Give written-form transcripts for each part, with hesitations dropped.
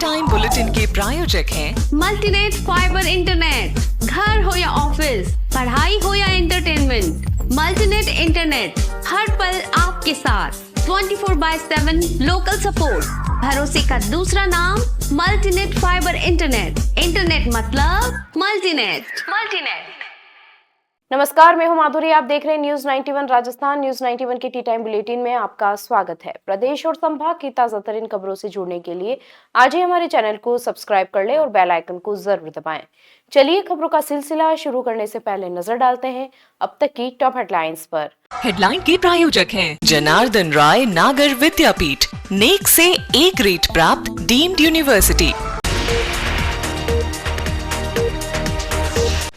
Time bulletin के प्रायोजक हैं मल्टीनेट फाइबर इंटरनेट। घर हो या ऑफिस, पढ़ाई हो या एंटरटेनमेंट, मल्टीनेट इंटरनेट हर पल आपके साथ 24/7 लोकल सपोर्ट। भरोसे का दूसरा नाम मल्टीनेट फाइबर इंटरनेट। इंटरनेट मतलब मल्टीनेट। नमस्कार, मैं हूं माधुरी। आप देख रहे हैं न्यूज 91 राजस्थान। न्यूज 91 के टी टाइम बुलेटिन में आपका स्वागत है। प्रदेश और संभाग की ताजा तरीन खबरों से जुड़ने के लिए आज ही हमारे चैनल को सब्सक्राइब कर लें और बेल आइकन को जरूर दबाएं। चलिए खबरों का सिलसिला शुरू करने से पहले नजर डालते हैं अब तक की टॉप हेडलाइंस पर। हेडलाइन के प्रायोजक हैं जनार्दन राय नागर विद्यापीठ, नेक से A ग्रेड प्राप्त डीम्ड यूनिवर्सिटी।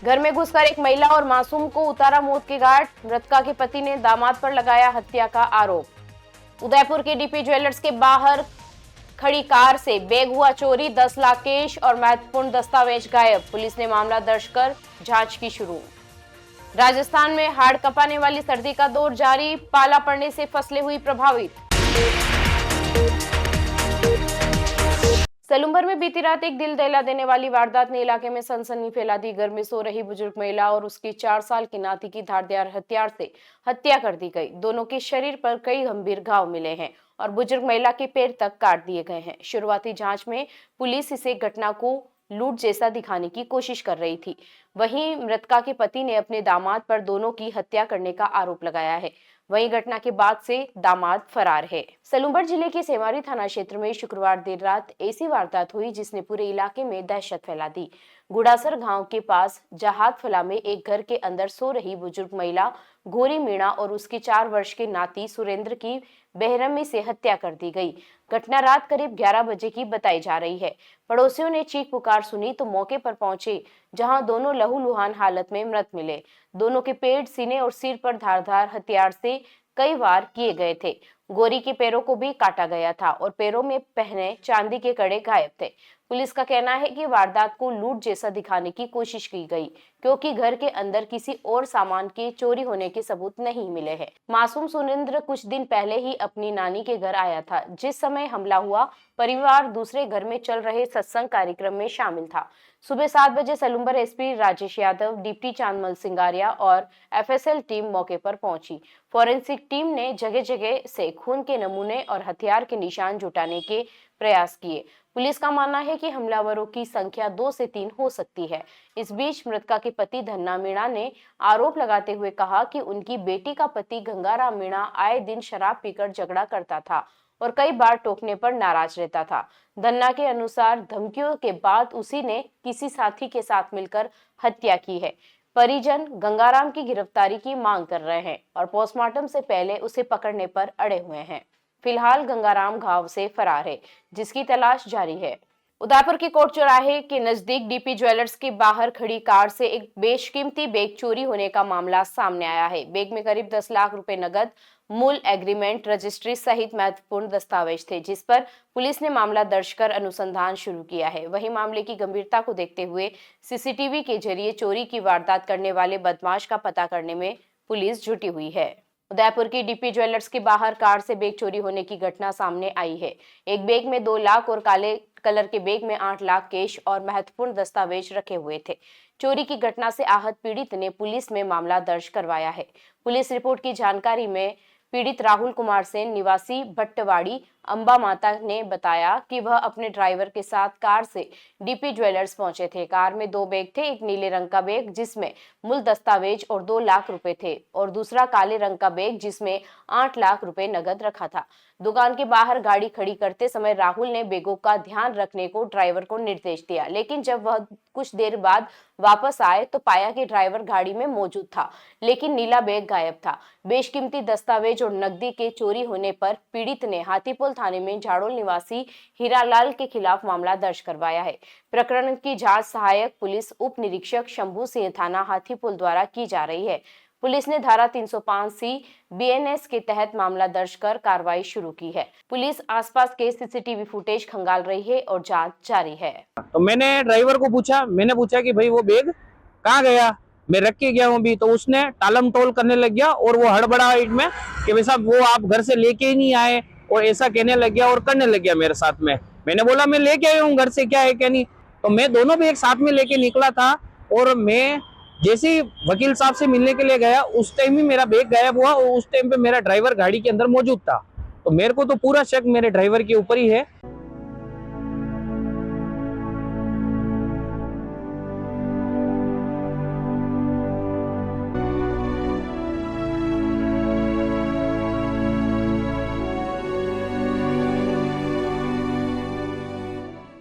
घर में घुसकर एक महिला और मासूम को उतारा मौत के घाट। मृतका के पति ने दामाद पर लगाया हत्या का आरोप। उदयपुर के डीपी ज्वेलर्स के बाहर खड़ी कार से बैग हुआ चोरी, 10 लाख कैश और महत्वपूर्ण दस्तावेज गायब। पुलिस ने मामला दर्ज कर जांच की शुरू। राजस्थान में हाड़ कपाने वाली सर्दी का दौर जारी, पाला पड़ने से फसलें हुई प्रभावित। सलूंबर में बीती रात एक दिल दहला देने वाली वारदात ने इलाके में सनसनी फैला दी। घर में सो रही बुजुर्ग महिला और उसकी 4 साल की नाती की धारदार हथियार से हत्या कर दी गई। दोनों के शरीर पर कई गंभीर घाव मिले हैं और बुजुर्ग महिला के पैर तक काट दिए गए हैं। शुरुआती जांच में पुलिस इसे घटना को लूट जैसा दिखाने की कोशिश कर रही थी। वहीं मृतका के पति ने अपने दामाद पर दोनों की हत्या करने का आरोप लगाया है। वहीं घटना के बाद से दामाद फरार है। सलूंबर जिले के सेमारी थाना क्षेत्र में शुक्रवार देर रात ऐसी वारदात हुई जिसने पूरे इलाके में दहशत फैला दी। गुड़ासर गांव के पास जहाद फला में एक घर के अंदर सो रही बुजुर्ग महिला गोरी मीणा और उसके 4 वर्ष के नाती सुरेंद्र की बेरहमी से हत्या कर दी गई। घटना रात करीब 11 बजे की बताई जा रही है। पड़ोसियों ने चीख पुकार सुनी तो मौके पर पहुंचे, जहां दोनों लहूलुहान हालत में मृत मिले। दोनों के पेट, सीने और सिर पर धारदार हथियार से कई वार किए गए थे। गोरी के पैरों को भी काटा गया था और पैरों में पहने चांदी के कड़े गायब थे। पुलिस का कहना है कि वारदात को लूट जैसा दिखाने की कोशिश की गई, क्योंकि घर के अंदर किसी और सामान के चोरी होने के सबूत नहीं मिले हैं। मासूम सुरेंद्र कुछ दिन पहले ही अपनी नानी के घर आया था। जिस समय हमला हुआ, परिवार दूसरे घर में चल रहे सत्संग कार्यक्रम में शामिल था। सुबह 7 बजे सलूंबर एसपी राजेश यादव, डिप्टी चांदमल सिंगारिया और एफएसएल टीम मौके पर पहुंची। फॉरेंसिक टीम ने जगह जगह से खून के नमूने और हथियार के निशान जुटाने के प्रयास किए। पुलिस का मानना है कि हमलावरों की संख्या 2 से 3 हो सकती है। इस बीच मृतका के पति धन्ना मीणा ने आरोप लगाते हुए कहा कि उनकी बेटी का पति गंगाराम मीणा आए दिन शराब पीकर झगड़ा करता था और कई बार टोकने पर नाराज रहता था। धन्ना के अनुसार धमकियों के बाद उसी ने किसी साथी के साथ मिलकर हत्या की है। परिजन गंगाराम की गिरफ्तारी की मांग कर रहे हैं और पोस्टमार्टम से पहले उसे पकड़ने पर अड़े हुए हैं। फिलहाल गंगाराम घाव से फरार है, जिसकी तलाश जारी है। उदयपुर के कोट चौराहे के नजदीक डीपी ज्वेलर्स के बाहर खड़ी कार से एक बेशकीमती बैग चोरी होने का मामला सामने आया है। बैग में करीब 10 लाख रुपए नगद, मूल एग्रीमेंट, रजिस्ट्री सहित महत्वपूर्ण दस्तावेज थे, जिस पर पुलिस ने मामला दर्ज कर अनुसंधान शुरू किया है। वहीं मामले की गंभीरता को देखते हुए सीसीटीवी के जरिए चोरी की वारदात करने वाले बदमाश का पता करने में पुलिस जुटी हुई है। उदयपुर की डीपी ज्वेलर्स के बाहर कार से बैग चोरी होने की घटना सामने आई है। एक बैग में 2 लाख और काले कलर के बैग में 8 लाख कैश और महत्वपूर्ण दस्तावेज रखे हुए थे। चोरी की घटना से आहत पीड़ित ने पुलिस में मामला दर्ज करवाया है। पुलिस रिपोर्ट की जानकारी में पीड़ित राहुल कुमार सेन निवासी भट्टवाड़ी अंबा माता ने बताया कि वह अपने ड्राइवर के साथ कार से डीपी ज्वेलर्स पहुंचे थे। कार में 2 बैग थे, एक नीले रंग का बैग जिसमें मूल दस्तावेज और 2 लाख रुपए थे और दूसरा काले रंग का बैग जिसमें 8 लाख रुपए नगद रखा था। दुकान के बाहर गाड़ी खड़ी करते समय राहुल ने बैगों का ध्यान रखने को ड्राइवर को निर्देश दिया, लेकिन जब वह कुछ देर बाद वापस आए तो पाया कि ड्राइवर गाड़ी में मौजूद था, लेकिन नीला बैग गायब था। बेशकीमती दस्तावेज और नकदी के चोरी होने पर पीड़ित ने हाथीपुल थाने में झाड़ोल निवासी हीरालाल के खिलाफ मामला दर्ज करवाया है। प्रकरण की जांच सहायक पुलिस उप निरीक्षक शंभू सिंह थाना हाथीपुल द्वारा की जा रही है। पुलिस ने धारा 305C BNS के तहत मामला दर्ज कर कार्रवाई शुरू की है। पुलिस आसपास के सीसीटीवी फुटेज खंगाल रही है और जांच जारी है। तो मैंने ड्राइवर को पूछा कि भाई वो बैग कहाँ गया, मैं रख के गया हूँ अभी। तो उसने टालम टोल करने लग गया और वो हड़बड़ा में कि भाई साहब वो आप घर से लेके ही नहीं आए और ऐसा कहने लग गया और करने लग गया मेरे साथ में। मैंने बोला मैं लेके आया हूँ घर से, क्या है क्या नहीं। तो मैं दोनों भी एक साथ में लेके निकला था, और मैं जैसे ही वकील साहब से मिलने के लिए गया उस टाइम ही मेरा बैग गायब हुआ, और उस टाइम पे मेरा ड्राइवर गाड़ी के अंदर मौजूद था। तो मेरे को तो पूरा शक मेरे ड्राइवर के ऊपर ही है।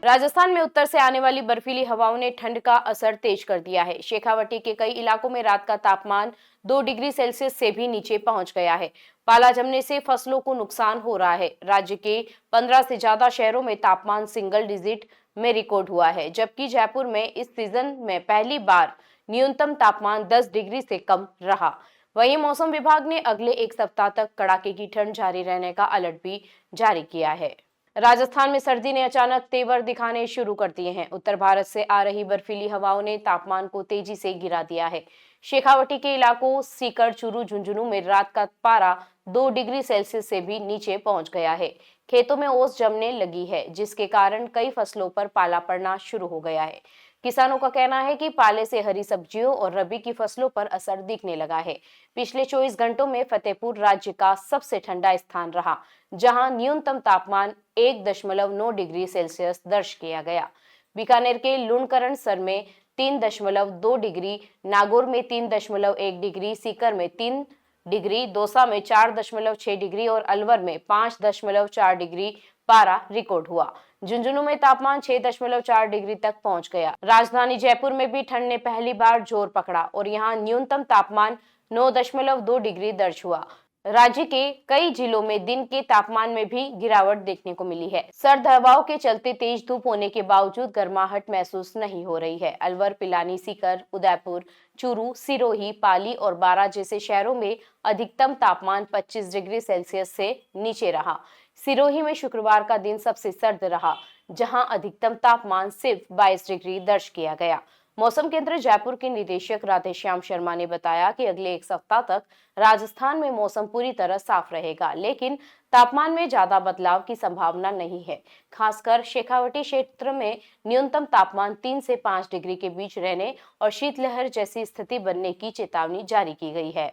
राजस्थान में उत्तर से आने वाली बर्फीली हवाओं ने ठंड का असर तेज कर दिया है। शेखावटी के कई इलाकों में रात का तापमान 2 डिग्री सेल्सियस से भी नीचे पहुंच गया है। पाला जमने से फसलों को नुकसान हो रहा है। राज्य के 15 से ज्यादा शहरों में तापमान सिंगल डिजिट में रिकॉर्ड हुआ है, जबकि जयपुर में इस सीजन में पहली बार न्यूनतम तापमान 10 डिग्री से कम रहा। वहीं मौसम विभाग ने अगले एक सप्ताह तक कड़ाके की ठंड जारी रहने का अलर्ट भी जारी किया है। राजस्थान में सर्दी ने अचानक तेवर दिखाने शुरू कर दिए हैं। उत्तर भारत से आ रही बर्फीली हवाओं ने तापमान को तेजी से गिरा दिया है। शेखावटी के इलाकों सीकर, चूरू, झुंझुनू में रात का पारा 2 डिग्री सेल्सियस से भी नीचे पहुंच गया है। खेतों में ओस जमने लगी है, जिसके कारण कई फसलों पर पाला पड़ना शुरू हो गया है। किसानों का कहना है कि पाले से हरी सब्जियों और रबी की फसलों पर असर दिखने लगा है। पिछले 24 घंटों में फतेहपुर राज्य का सबसे ठंडा स्थान रहा, जहां न्यूनतम तापमान 1.9 डिग्री सेल्सियस दर्ज किया गया। बीकानेर के लुणकरण सर में 3.2 डिग्री, नागौर में 3.1 डिग्री, सीकर में 3 डिग्री, दौसा में 4.6 डिग्री और अलवर में 5.4 डिग्री पारा रिकॉर्ड हुआ। झुंझुनू में तापमान 6.4 डिग्री तक पहुंच गया। राजधानी जयपुर में भी ठंड ने पहली बार जोर पकड़ा और यहां न्यूनतम तापमान 9.2 डिग्री दर्ज हुआ। राज्य के कई जिलों में दिन के तापमान में भी गिरावट देखने को मिली है। सर्द हवाओं के चलते तेज धूप होने के बावजूद गर्माहट महसूस नहीं हो रही है। अलवर, पिलानी, सीकर, उदयपुर, चूरू, सिरोही, पाली और बारां जैसे शहरों में अधिकतम तापमान 25 डिग्री सेल्सियस से नीचे रहा। सिरोही में शुक्रवार का दिन सबसे सर्द रहा, जहां अधिकतम तापमान सिर्फ 22 डिग्री दर्ज किया गया। मौसम केंद्र जयपुर के निदेशक राधेश्याम शर्मा ने बताया कि अगले एक सप्ताह तक राजस्थान में मौसम पूरी तरह साफ रहेगा, लेकिन तापमान में ज्यादा बदलाव की संभावना नहीं है। खासकर शेखावटी क्षेत्र में न्यूनतम तापमान 3 से 5 डिग्री के बीच रहने और शीतलहर जैसी स्थिति बनने की चेतावनी जारी की गई है।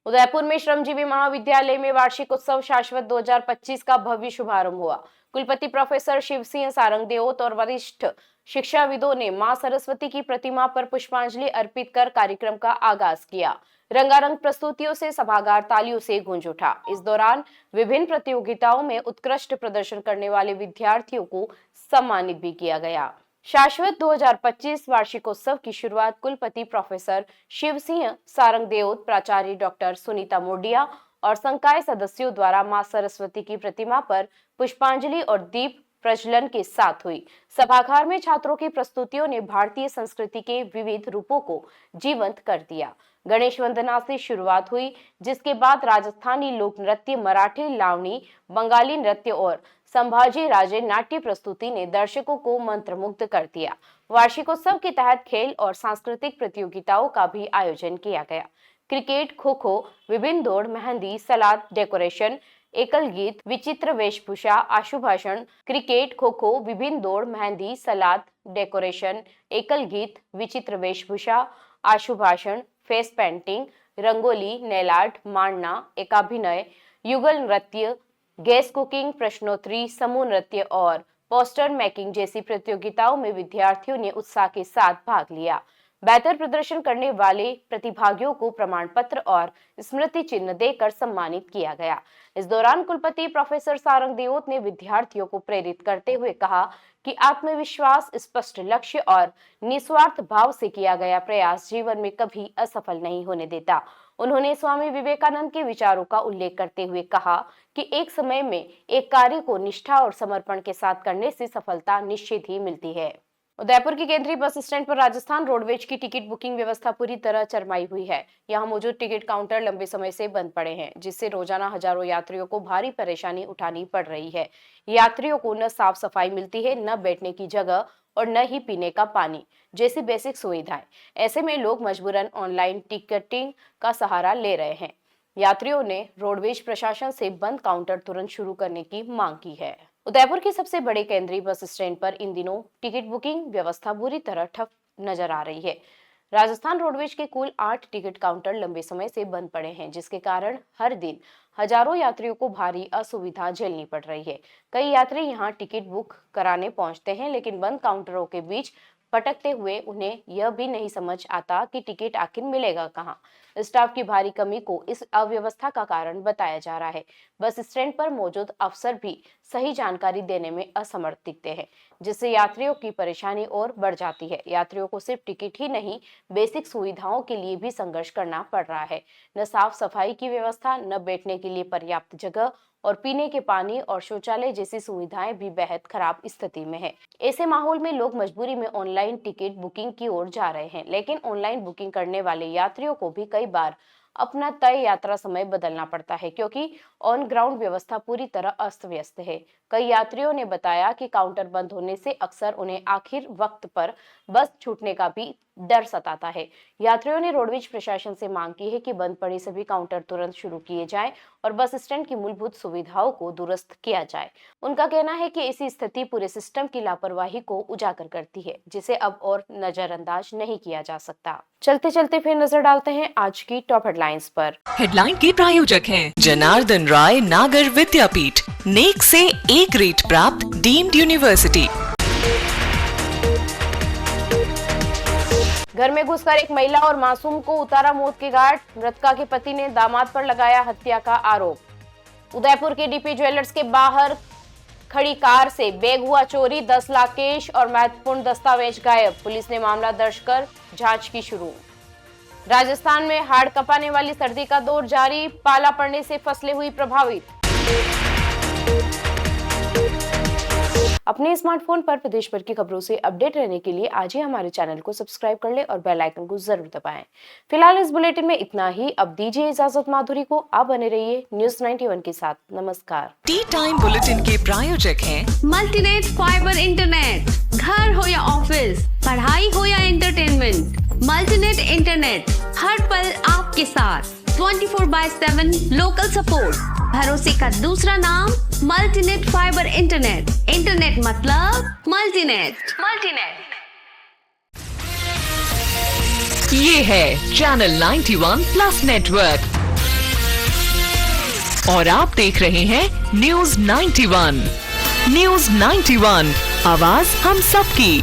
उदयपुर में श्रमजीवी महाविद्यालय में वार्षिक उत्सव शाश्वत 2025 का भव्य शुभारंभ हुआ। कुलपति प्रोफेसर शिव सिंह सारंग देओत और वरिष्ठ शिक्षाविदों ने मां सरस्वती की प्रतिमा पर पुष्पांजलि अर्पित कर कार्यक्रम का आगाज किया। रंगारंग प्रस्तुतियों से सभागार तालियों से गूंज उठा। इस दौरान विभिन्न प्रतियोगिताओं में उत्कृष्ट प्रदर्शन करने वाले विद्यार्थियों को सम्मानित भी किया गया। शाश्वत 2025 वार्षिकोत्सव की शुरुआत कुलपति प्रोफेसर शिव सिंह सारंग देओत, प्राचार्य डॉक्टर सुनीता मोडिया और संकाय सदस्यों द्वारा मां सरस्वती की प्रतिमा पर पुष्पांजलि और दीप प्रज्वलन के साथ हुई। सभागार में छात्रों की प्रस्तुतियों ने भारतीय संस्कृति के विविध रूपों को जीवंत कर दिया। गणेश वंदना से शुरुआत हुई, जिसके बाद राजस्थानी लोक नृत्य, मराठी लावणी, बंगाली नृत्य और संभाजी राजे नाट्य प्रस्तुति ने दर्शकों को मंत्रमुग्ध कर दिया। वार्षिकोत्सव के तहत खेल और सांस्कृतिक प्रतियोगिताओं का भी आयोजन किया गया। क्रिकेट, खो खो, विभिन्न दौड़, मेहंदी, सलाद, डेकोरेशन, एकल गीत, विचित्र वेशभूषा, आशुभाषण। क्रिकेट, खो खो, विभिन्न दौड़, मेहंदी, सलाद, डेकोरेशन, एकल गीत, विचित्र वेशभूषा, आशुभाषण, face painting, rangoli, nail art, मांडना, एकाभिनय, युगल नृत्य, गैस कुकिंग, प्रश्नोत्तरी, समूह नृत्य और पोस्टर मेकिंग जैसी प्रतियोगिताओं में विद्यार्थियों ने उत्साह के साथ भाग लिया। बेहतर प्रदर्शन करने वाले प्रतिभागियों को प्रमाण पत्र और स्मृति चिन्ह देकर सम्मानित किया गया। इस दौरान कुलपति प्रोफेसर सारंग देओत ने विद्यार्थियों को प्रेरित करते हुए कहा कि आत्मविश्वास, स्पष्ट लक्ष्य और निस्वार्थ भाव से किया गया प्रयास जीवन में कभी असफल नहीं होने देता। उन्होंने स्वामी विवेकानंद के विचारों का उल्लेख करते हुए कहा कि एक समय में एक कार्य को निष्ठा और समर्पण के साथ करने से सफलता निश्चित ही मिलती है। उदयपुर की केंद्रीय बस स्टैंड पर राजस्थान रोडवेज की टिकट बुकिंग व्यवस्था पूरी तरह चरमाई हुई है। यहां मौजूद टिकट काउंटर लंबे समय से बंद पड़े हैं, जिससे रोजाना हजारों यात्रियों को भारी परेशानी उठानी पड़ रही है। यात्रियों को न साफ सफाई मिलती है, न बैठने की जगह और न ही पीने का पानी जैसी बेसिक सुविधाएं। ऐसे में लोग मजबूरन ऑनलाइन टिकटिंग का सहारा ले रहे हैं। यात्रियों ने रोडवेज प्रशासन से बंद काउंटर तुरंत शुरू करने की मांग की है। उदयपुर की सबसे बड़े केंद्रीय बस स्टैंड पर इन दिनों टिकट बुकिंग व्यवस्था बुरी तरह ठप नजर आ रही है। राजस्थान रोडवेज के कुल 8 टिकट काउंटर लंबे समय से बंद पड़े हैं, जिसके कारण हर दिन हजारों यात्रियों को भारी असुविधा झेलनी पड़ रही है। कई यात्री यहां टिकट बुक कराने पहुंचते हैं, लेकिन बंद काउंटरों के बीच भटकते हुए उन्हें यह भी नहीं समझ आता कि टिकट आखिर मिलेगा कहां। स्टाफ की भारी कमी को इस अव्यवस्था का कारण बताया जा रहा है। बस स्टैंड पर मौजूद अफसर भी सही जानकारी देने में असमर्थ दिखते हैं, जिससे यात्रियों की परेशानी और बढ़ जाती है। यात्रियों को सिर्फ टिकट ही नहीं, बेसिक सुविधाओं के लिए भी संघर्ष करना पड़ रहा है। न साफ सफाई की व्यवस्था, न बैठने के लिए पर्याप्त जगह और पीने के पानी और शौचालय जैसी सुविधाएं भी बेहद खराब स्थिति में है। ऐसे माहौल में लोग मजबूरी में ऑनलाइन टिकट बुकिंग की ओर जा रहे हैं, लेकिन ऑनलाइन बुकिंग करने वाले यात्रियों को भी कई बार अपना तय यात्रा समय बदलना पड़ता है, क्योंकि ऑन ग्राउंड व्यवस्था पूरी तरह अस्त व्यस्त है। कई यात्रियों ने बताया कि काउंटर बंद होने से अक्सर उन्हें आखिर वक्त पर बस छूटने का भी डर सताता है। यात्रियों ने रोडवेज प्रशासन से मांग की है कि बंद पड़े सभी काउंटर तुरंत शुरू किए जाएं और बस स्टैंड की मूलभूत सुविधाओं को दुरुस्त किया जाए। उनका कहना है कि ऐसी स्थिति पूरे सिस्टम की लापरवाही को उजागर करती है, जिसे अब और नजरअंदाज नहीं किया जा सकता। चलते चलते फिर नजर डालते हैं आज की टॉप हेडलाइंस पर। हेडलाइन के प्रायोजक हैं जनार्दन राय नागर विद्यापीठ, नेक से ए ग्रेड प्राप्त डीम्ड यूनिवर्सिटी। घर में घुसकर एक महिला और मासूम को उतारा मौत के घाट, मृतका के पति ने दामाद पर लगाया हत्या का आरोप। उदयपुर के डीपी ज्वेलर्स के बाहर खड़ी कार से बैग हुआ चोरी, 10 लाख कैश और महत्वपूर्ण दस्तावेज गायब। पुलिस ने मामला दर्ज कर जांच की शुरू। राजस्थान में हाड़ कपाने वाली सर्दी का दौर जारी, पाला पड़ने से फसलें हुई प्रभावित। अपने स्मार्टफोन पर प्रदेश भर की खबरों से अपडेट रहने के लिए आज ही हमारे चैनल को सब्सक्राइब कर लें और बेल आइकन को जरूर दबाएं। फिलहाल इस बुलेटिन में इतना ही। अब दीजिए इजाजत माधुरी को। आप बने रहिए न्यूज़ 91 के साथ। नमस्कार। टी टाइम बुलेटिन के प्रायोजक हैं मल्टीनेट फाइबर इंटरनेट। घर हो या ऑफिस, पढ़ाई हो या एंटरटेनमेंट, मल्टीनेट इंटरनेट हर पल आपके साथ। 24/7 लोकल सपोर्ट, भरोसे का दूसरा नाम मल्टीनेट फाइबर इंटरनेट। इंटरनेट मतलब मल्टीनेट। ये है चैनल 91 प्लस नेटवर्क और आप देख रहे हैं न्यूज़ 91। न्यूज़ 91, आवाज हम सबकी।